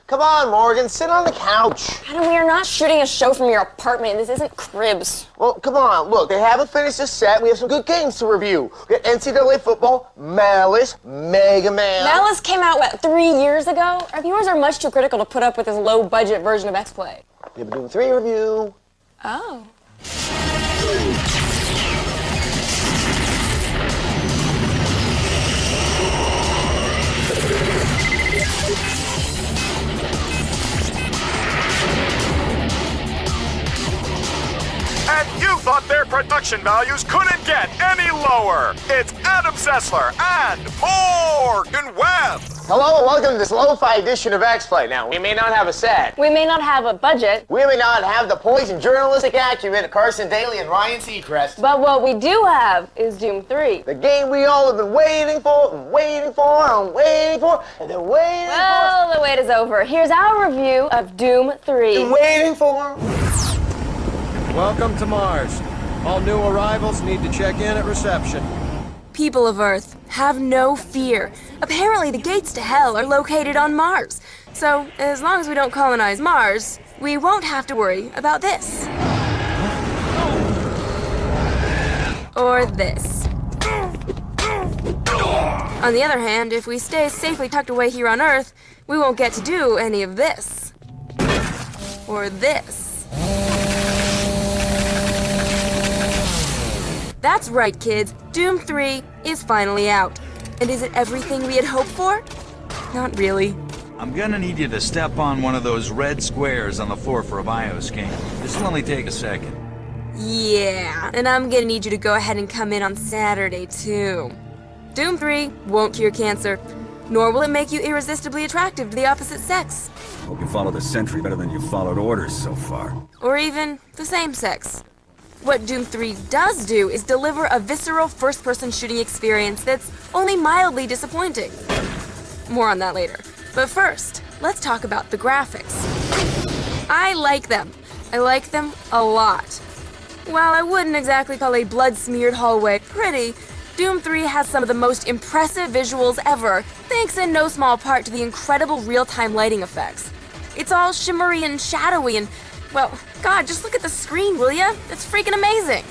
Come on, Morgan, sit on the couch. Adam, we are not shooting a show from your apartment. This isn't Cribs. Well, come on, look, they haven't finished the set. We have some good games to review. We got NCAA Football, Malice, Mega Man. Malice came out, what, 3 years ago? Our viewers are much too critical to put up with this low-budget version of X-Play. We have a Doom 3 review. Oh. And you thought their production values couldn't get any lower. It's Adam Sessler and Morgan Webb. Hello, welcome to this lo-fi edition of X-Play. Now, we may not have a set. We may not have a budget. We may not have the poise and journalistic acumen of Carson Daly and Ryan Seacrest. But what we do have is Doom 3. The game we all have been waiting for, and waiting for, and waiting for, and then waiting Well, the wait is over. Here's our review of Doom 3. and waiting for. Welcome to Mars. All new arrivals need to check in at reception. People of Earth, have no fear. Apparently the gates to hell are located on Mars. So, as long as we don't colonize Mars, we won't have to worry about this. Or this. On the other hand, if we stay safely tucked away here on Earth, we won't get to do any of this. Or this. That's right, kids. Doom 3 is finally out. And is it everything we had hoped for? Not really. I'm gonna need you to step on one of those red squares on the floor for a bioscan. This'll only take a second. Yeah, and I'm gonna need you to go ahead and come in on Saturday, too. Doom 3 won't cure cancer, nor will it make you irresistibly attractive to the opposite sex. Hope you followed the sentry better than you followed orders so far. Or even the same sex. What Doom 3 does do is deliver a visceral first-person shooting experience that's only mildly disappointing. More on that later. But first, let's talk about the graphics. I like them. I like them a lot. While I wouldn't exactly call a blood-smeared hallway pretty, Doom 3 has some of the most impressive visuals ever, thanks in no small part to the incredible real-time lighting effects. It's all shimmery and shadowy and, well, God, just look at the screen, will ya? It's freaking amazing.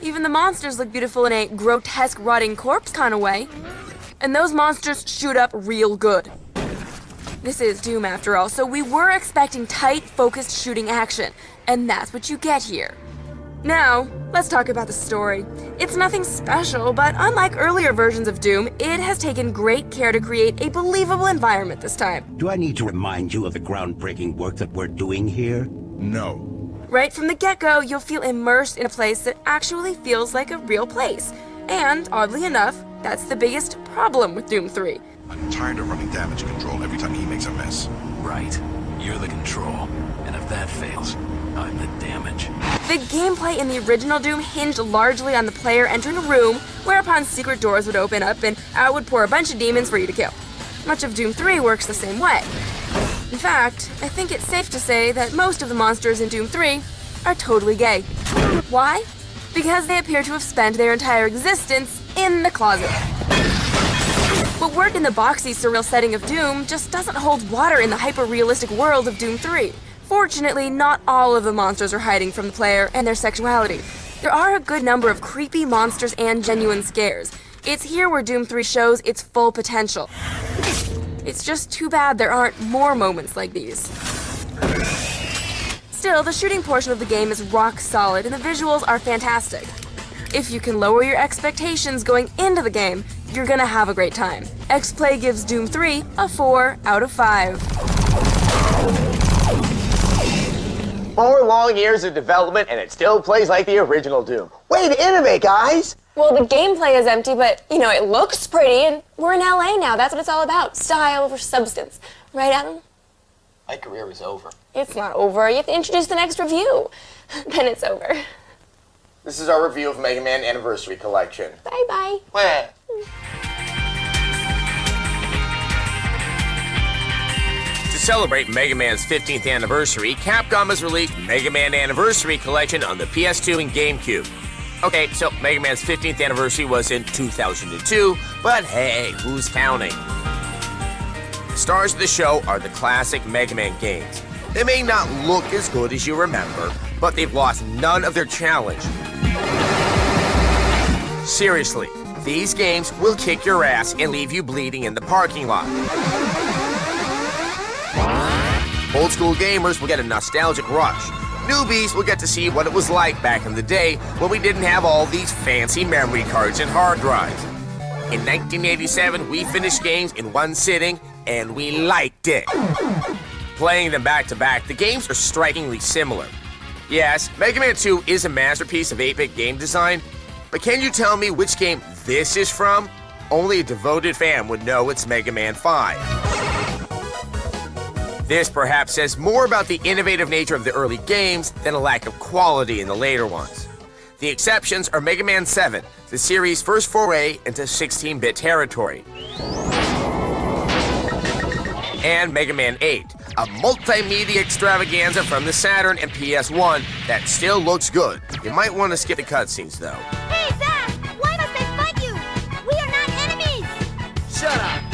Even the monsters look beautiful in a grotesque rotting corpse kind of way. And those monsters shoot up real good. This is Doom after all, so we were expecting tight, focused shooting action, and that's what you get here. Now, let's talk about the story. It's nothing special, but unlike earlier versions of Doom, it has taken great care to create a believable environment this time. Do I need to remind you of the groundbreaking work that we're doing here? No. Right from the get-go, you'll feel immersed in a place that actually feels like a real place. And, oddly enough, that's the biggest problem with Doom 3. I'm tired of running damage control every time he makes a mess. Right. You're the control. And if that fails, I'm the damage. The gameplay in the original Doom hinged largely on the player entering a room, whereupon secret doors would open up and out would pour a bunch of demons for you to kill. Much of Doom 3 works the same way. In fact, I think it's safe to say that most of the monsters in Doom 3 are totally gay. Why? Because they appear to have spent their entire existence in the closet. What worked in the boxy, surreal setting of Doom just doesn't hold water in the hyper-realistic world of Doom 3. Fortunately, not all of the monsters are hiding from the player and their sexuality. There are a good number of creepy monsters and genuine scares. It's here where Doom 3 shows its full potential. It's just too bad there aren't more moments like these. Still, the shooting portion of the game is rock solid and the visuals are fantastic. If you can lower your expectations going into the game, you're gonna have a great time. X-Play gives Doom 3 a 4 out of 5. 4 long years of development, and it still plays like the original Doom. Way to innovate, guys! Well, the gameplay is empty, but, you know, it looks pretty, and we're in LA now. That's what it's all about. Style over substance. Right, Adam? My career is over. It's not over. You have to introduce the next review. Then it's over. This is our review of Mega Man Anniversary Collection. Bye-bye. Wah. To celebrate Mega Man's 15th anniversary, Capcom has released Mega Man Anniversary Collection on the PS2 and GameCube. Okay, so Mega Man's 15th anniversary was in 2002, but hey, who's counting? Stars of the show are the classic Mega Man games. They may not look as good as you remember, but they've lost none of their challenge. Seriously, these games will kick your ass and leave you bleeding in the parking lot. Old school gamers will get a nostalgic rush. Newbies will get to see what it was like back in the day when we didn't have all these fancy memory cards and hard drives. In 1987, we finished games in one sitting, and we liked it. Playing them back to back, the games are strikingly similar. Yes, Mega Man 2 is a masterpiece of 8-bit game design, but can you tell me which game this is from? Only a devoted fan would know it's Mega Man 5. This perhaps says more about the innovative nature of the early games than a lack of quality in the later ones. The exceptions are Mega Man 7, the series' first foray into 16-bit territory, and Mega Man 8, a multimedia extravaganza from the Saturn and PS1 that still looks good. You might want to skip the cutscenes, though. Hey, Zach! Why must they fight you? We are not enemies! Shut up!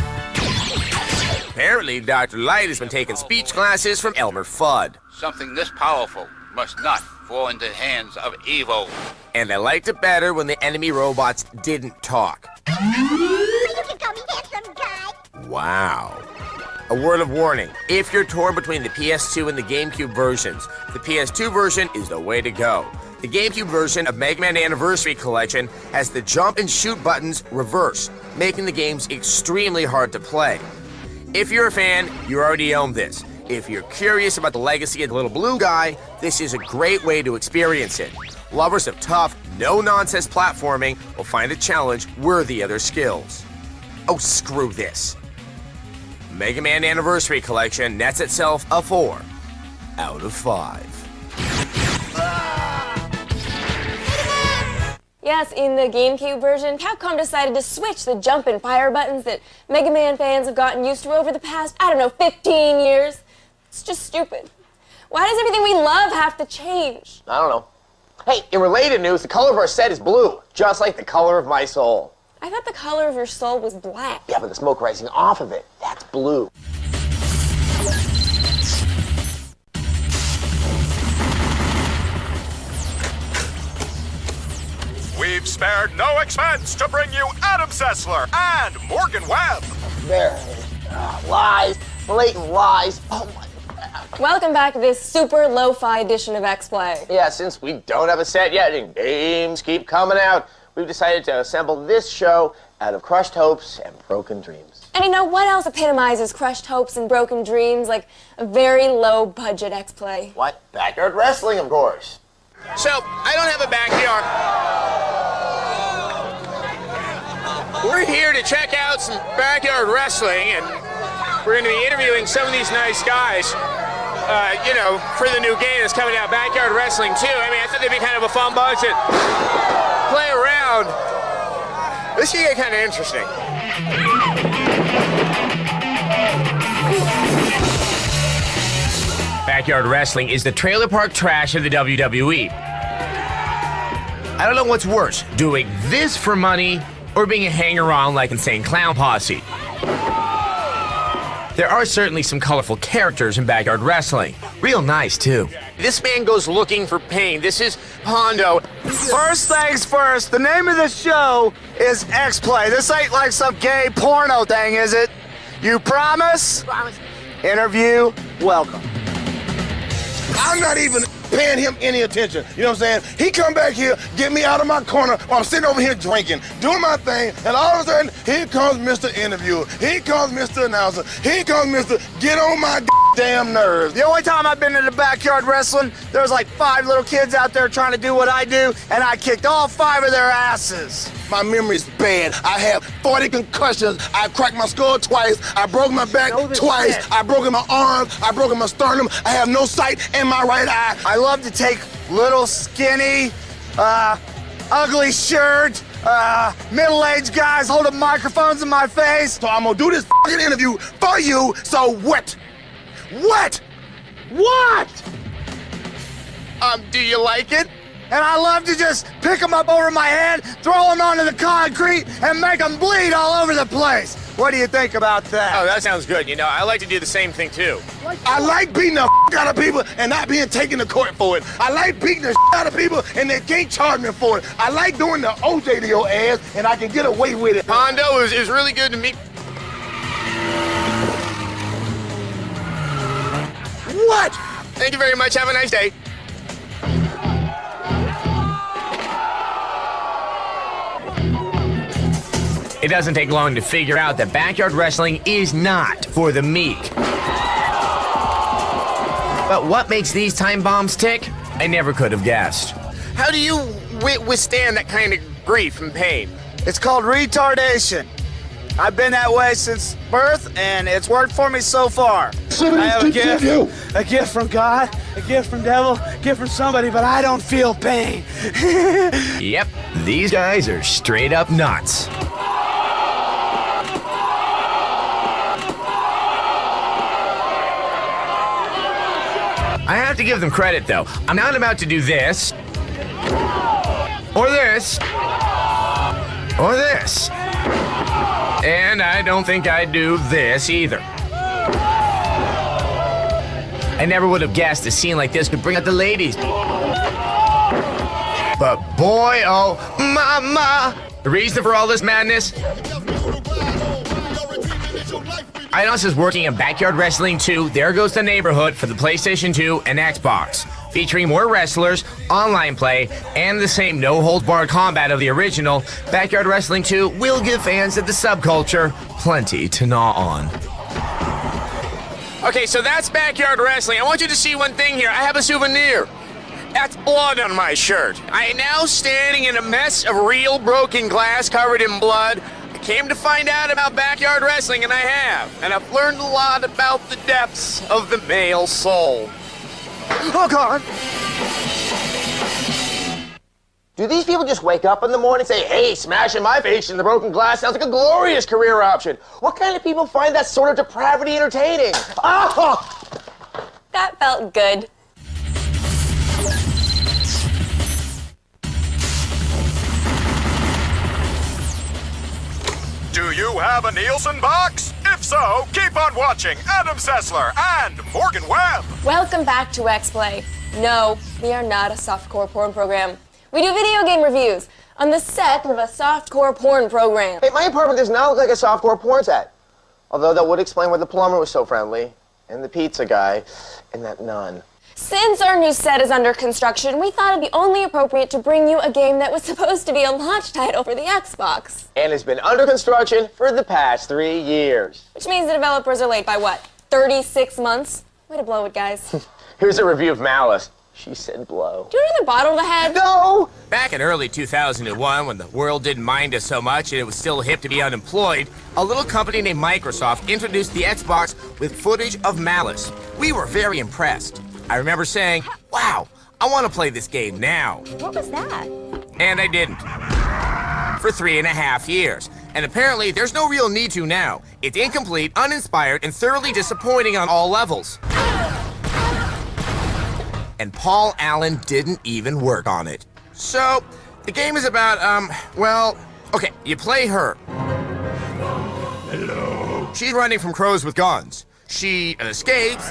Apparently, Dr. Light has been taking speech classes from Elmer Fudd. Something this powerful must not fall into the hands of evil. And I liked it better when the enemy robots didn't talk. You can call me handsome guy! Wow. A word of warning, if you're torn between the PS2 and the GameCube versions, the PS2 version is the way to go. The GameCube version of Mega Man Anniversary Collection has the jump and shoot buttons reversed, making the games extremely hard to play. If you're a fan, you already own this. If you're curious about the legacy of the little blue guy, this is a great way to experience it. Lovers of tough, no-nonsense platforming will find a challenge worthy of their skills. Oh, screw this. Mega Man Anniversary Collection nets itself a 4 out of 5. Yes, in the GameCube version, Capcom decided to switch the jump and fire buttons that Mega Man fans have gotten used to over the past, 15 years. It's just stupid. Why does everything we love have to change? I don't know. Hey, in related news, the color of our set is blue, just like the color of my soul. I thought the color of your soul was black. Yeah, but the smoke rising off of it, that's blue. We've spared no expense to bring you Adam Sessler and Morgan Webb. There. Lies. Blatant lies. Oh my God. Welcome back to this super lo-fi edition of X-Play. Yeah, since we don't have a set yet and games keep coming out, we've decided to assemble this show out of crushed hopes and broken dreams. And you know what else epitomizes crushed hopes and broken dreams like a very low-budget X-Play? What? Backyard wrestling, of course. So, I don't have a backyard. We're here to check out some backyard wrestling, and we're going to be interviewing some of these nice guys, for the new game that's coming out, Backyard Wrestling 2. I mean, I thought they'd be kind of a fun bunch to play around. This should get kind of interesting. Backyard Wrestling is the trailer park trash of the WWE. I don't know what's worse, doing this for money or being a hanger-on like Insane Clown Posse. There are certainly some colorful characters in Backyard Wrestling. Real nice, too. This man goes looking for pain. This is Hondo. First things first, the name of the show is X-Play. This ain't like some gay porno thing, is it? You promise? Promise. Interview, welcome. I'm not even paying him any attention. You know what I'm saying? He come back here, get me out of my corner while I'm sitting over here drinking, doing my thing, and all of a sudden, here comes Mr. Interviewer. Here comes Mr. Announcer. Here comes Mr. Get on my damn nerves. The only time I've been in the backyard wrestling, there was like 5 little kids out there trying to do what I do, and I kicked all 5 of their asses. My memory's bad. I have 40 concussions. I cracked my skull twice. I broke my back twice. Shit. I broke my arms. I broke my sternum. I have no sight in my right eye. I love to take little skinny, ugly shirt, middle-aged guys holding microphones in my face. So I'm gonna do this fucking interview for you, so what? What? What? Do you like it? And I love to just pick them up over my head, throw them onto the concrete, and make them bleed all over the place. What do you think about that? Oh, that sounds good. You know, I like to do the same thing, too. I like beating the out of people and not being taken to court for it. I like beating the out of people and they can't charge me for it. I like doing the OJ to your ass and I can get away with it. Hondo is really good to me. What? Thank you very much. Have a nice day. It doesn't take long to figure out that backyard wrestling is not for the meek. But what makes these time bombs tick? I never could have guessed. How do you withstand that kind of grief and pain? It's called retardation. I've been that way since birth, and it's worked for me so far. I have a gift from God, a gift from devil, a gift from somebody, but I don't feel pain. Yep, these guys are straight up nuts. I have to give them credit, though. I'm not about to do this, or this, or this. And I don't think I'd do this either. I never would have guessed a scene like this could bring out the ladies. But boy, oh, mama, the reason for all this madness? Eidos is working in Backyard Wrestling 2, There Goes the Neighborhood for the PlayStation 2 and Xbox. Featuring more wrestlers, online play, and the same no-holds-barred combat of the original, Backyard Wrestling 2 will give fans of the subculture plenty to gnaw on. Okay, so that's Backyard Wrestling. I want you to see one thing here. I have a souvenir. That's blood on my shirt. I am now standing in a mess of real broken glass covered in blood. I came to find out about Backyard Wrestling, and I have. And I've learned a lot about the depths of the male soul. Oh, God. Do these people just wake up in the morning and say, hey, smashing my face in the broken glass sounds like a glorious career option? What kind of people find that sort of depravity entertaining? Oh! That felt good. Do you have a Nielsen box? If so, keep on watching Adam Sessler and Morgan Webb. Welcome back to X-Play. No, we are not a softcore porn program. We do video game reviews on the set of a softcore porn program. Hey, my apartment does not look like a softcore porn set. Although that would explain why the plumber was so friendly, and the pizza guy, and that nun. Since our new set is under construction, we thought it'd be only appropriate to bring you a game that was supposed to be a launch title for the Xbox. And has been under construction for the past 3 years. Which means the developers are late by what, 36 months? Way to blow it, guys. Here's a review of Malice. She said blow. Do you want another bottle to head? No! Back in early 2001, when the world didn't mind us so much and it was still hip to be unemployed, a little company named Microsoft introduced the Xbox with footage of Malice. We were very impressed. I remember saying, wow, I want to play this game now. What was that? And I didn't. For 3.5 years. And apparently, there's no real need to now. It's incomplete, uninspired, and thoroughly disappointing on all levels. And Paul Allen didn't even work on it. So, the game is about, well, okay, you play her. Hello. She's running from crows with guns. She escapes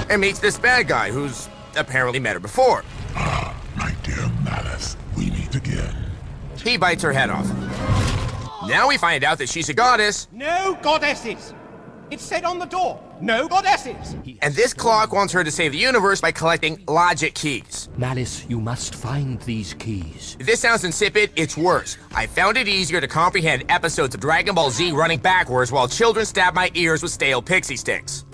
and meets this bad guy who's apparently met her before. Ah, my dear Malice, we meet again. He bites her head off. Now we find out that she's a goddess. No goddesses! It said on the door, no goddesses! And this clock wants her to save the universe by collecting logic keys. Malice, you must find these keys. If this sounds insipid, it's worse. I found it easier to comprehend episodes of Dragon Ball Z running backwards while children stab my ears with stale pixie sticks.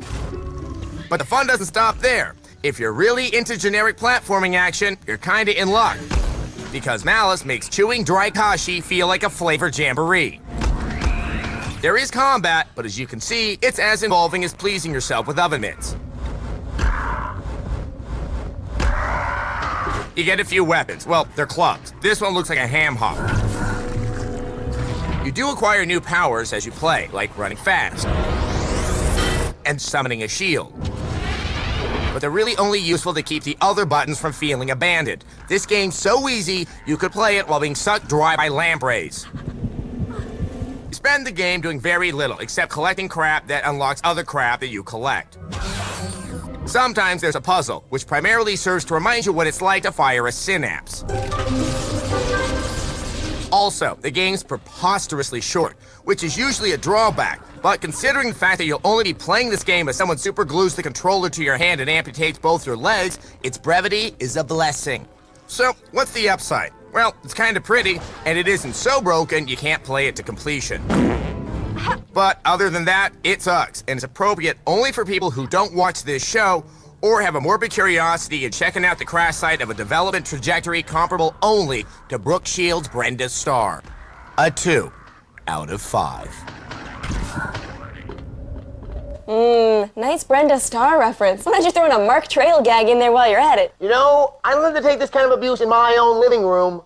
But the fun doesn't stop there. If you're really into generic platforming action, you're kinda in luck. Because Malice makes chewing dry kashi feel like a flavored jamboree. There is combat, but as you can see, it's as involving as pleasing yourself with oven mitts. You get a few weapons. Well, they're clubs. This one looks like a ham hock. You do acquire new powers as you play, like running fast. and summoning a shield. But they're really only useful to keep the other buttons from feeling abandoned. This game's so easy, you could play it while being sucked dry by lampreys. You spend the game doing very little, except collecting crap that unlocks other crap that you collect. Sometimes there's a puzzle, which primarily serves to remind you what it's like to fire a synapse. Also, the game's preposterously short, which is usually a drawback, but considering the fact that you'll only be playing this game as someone super glues the controller to your hand and amputates both your legs, its brevity is a blessing. So, what's the upside? Well, it's kind of pretty, and it isn't so broken you can't play it to completion. But other than that, it sucks, and it's appropriate only for people who don't watch this show or have a morbid curiosity in checking out the crash site of a development trajectory comparable only to Brooke Shields' Brenda Starr. A 2 out of 5. Nice Brenda Starr reference. Why don't you throw in a Mark Trail gag in there while you're at it? You know, I don't have to take this kind of abuse in my own living room.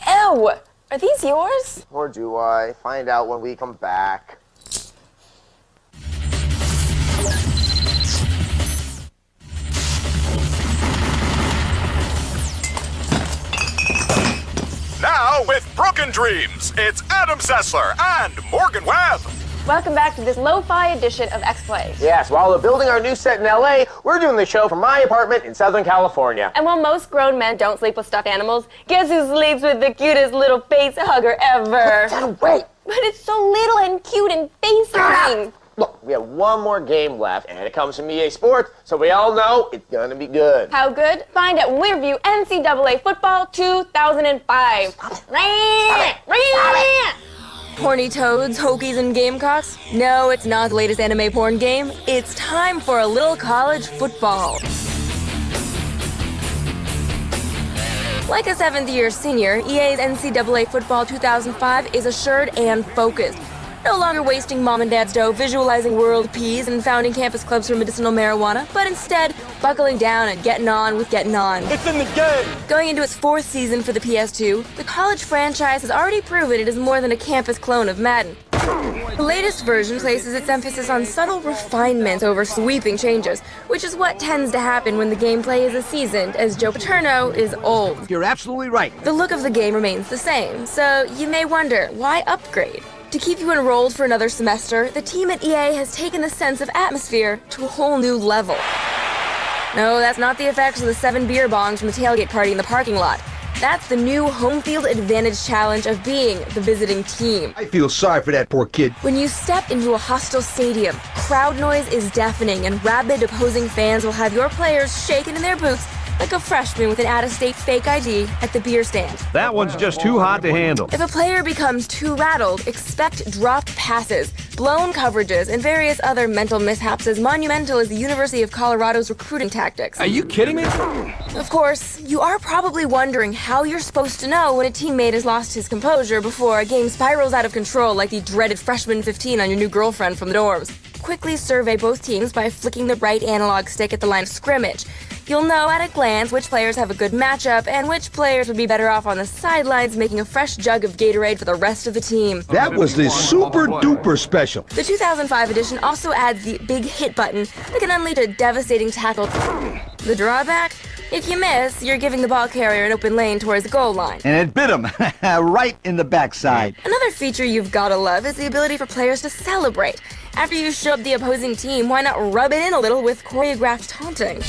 Ew! Are these yours? Or do I? Find out when we come back. Now, with Broken Dreams, it's Adam Sessler and Morgan Webb. Welcome back to this lo-fi edition of X-Play. Yes, while we're building our new set in LA, we're doing the show from my apartment in Southern California. And while most grown men don't sleep with stuffed animals, guess who sleeps with the cutest little face hugger ever? Wait! But it's so little and cute and face-hugging. Look, we have one more game left, and it comes from EA Sports, so we all know it's gonna be good. How good? Find out when we review NCAA Football 2005. Horny toads, hokies, and gamecocks? No, it's not the latest anime porn game. It's time for a little college football. Like a 7th-year senior, EA's NCAA Football 2005 is assured and focused. No longer wasting mom and dad's dough visualizing world peas and founding campus clubs for medicinal marijuana, but instead buckling down and getting on with getting on. It's in the game! Going into its 4th season for the PS2, the college franchise has already proven it is more than a campus clone of Madden. The latest version places its emphasis on subtle refinements over sweeping changes, which is what tends to happen when the gameplay is as seasoned as Joe Paterno is old. You're absolutely right. The look of the game remains the same, so you may wonder, why upgrade? To keep you enrolled for another semester, the team at EA has taken the sense of atmosphere to a whole new level. No, that's not the effects of the 7 beer bongs from the tailgate party in the parking lot. That's the new home field advantage challenge of being the visiting team. I feel sorry for that poor kid. When you step into a hostile stadium, crowd noise is deafening and rabid opposing fans will have your players shaking in their boots like a freshman with an out-of-state fake ID at the beer stand. That one's just too hot to handle. If a player becomes too rattled, expect dropped passes, blown coverages, and various other mental mishaps as monumental as the University of Colorado's recruiting tactics. Are you kidding me? Of course, you are probably wondering how you're supposed to know when a teammate has lost his composure before a game spirals out of control like the dreaded freshman 15 on your new girlfriend from the dorms. Quickly survey both teams by flicking the right analog stick at the line of scrimmage. You'll know at a glance which players have a good matchup and which players would be better off on the sidelines making a fresh jug of Gatorade for the rest of the team. That was the super duper special. The 2005 edition also adds the big hit button that can unleash a devastating tackle. The drawback? If you miss, you're giving the ball carrier an open lane towards the goal line. And it bit him right in the backside. Another feature you've gotta love is the ability for players to celebrate. After you show up the opposing team, why not rub it in a little with choreographed taunting?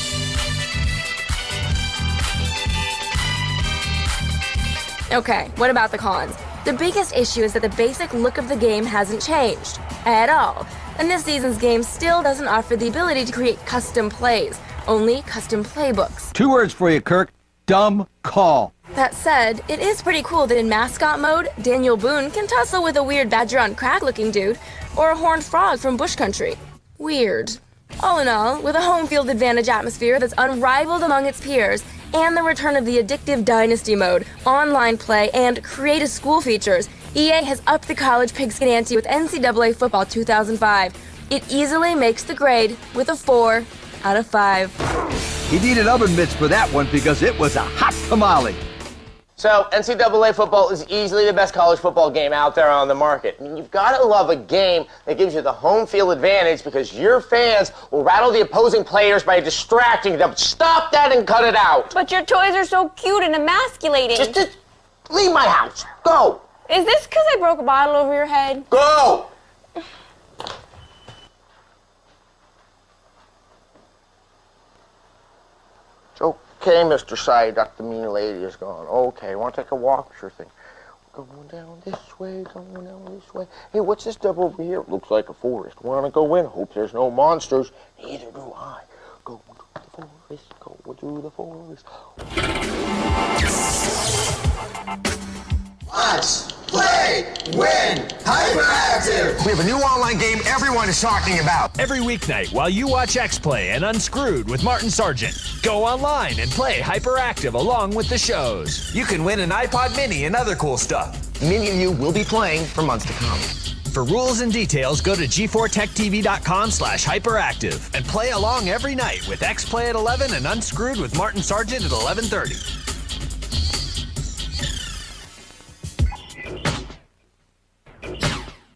Okay, what about the cons? The biggest issue is that the basic look of the game hasn't changed at all. And this season's game still doesn't offer the ability to create custom plays, only custom playbooks. 2 words for you, Kirk. Dumb call. That said, it is pretty cool that in mascot mode, Daniel Boone can tussle with a weird badger on crack looking dude, or a horned frog from bush country. Weird. All in all, with a home field advantage atmosphere that's unrivaled among its peers, and the return of the addictive Dynasty mode, online play, and create a school features, EA has upped the college pigskin ante with NCAA Football 2005. It easily makes the grade with a 4 out of 5. He needed oven mitts for that one because it was a hot tamale. So, NCAA football is easily the best college football game out there on the market. I mean, you've got to love a game that gives you the home field advantage because your fans will rattle the opposing players by distracting them. Stop that and cut it out. But your toys are so cute and emasculating. Just leave my house. Go. Is this because I broke a bottle over your head? Go. Okay, Mr. Psyduck, the mean lady is gone. Okay, want to take a walk? Sure thing. Going down this way, going down this way. Hey, what's this stuff over here? Looks like a forest. Want to go in? Hope there's no monsters. Neither do I. Go to the forest, go to the forest. Watch, play, win, hyperactive! We have a new online game everyone is talking about. Every weeknight while you watch X-Play and Unscrewed with Martin Sargent. Go online and play Hyperactive along with the shows. You can win an iPod Mini and other cool stuff. Many of you will be playing for months to come. For rules and details, go to g4techtv.com/hyperactive and play along every night with X-Play at 11 and Unscrewed with Martin Sargent at 11:30.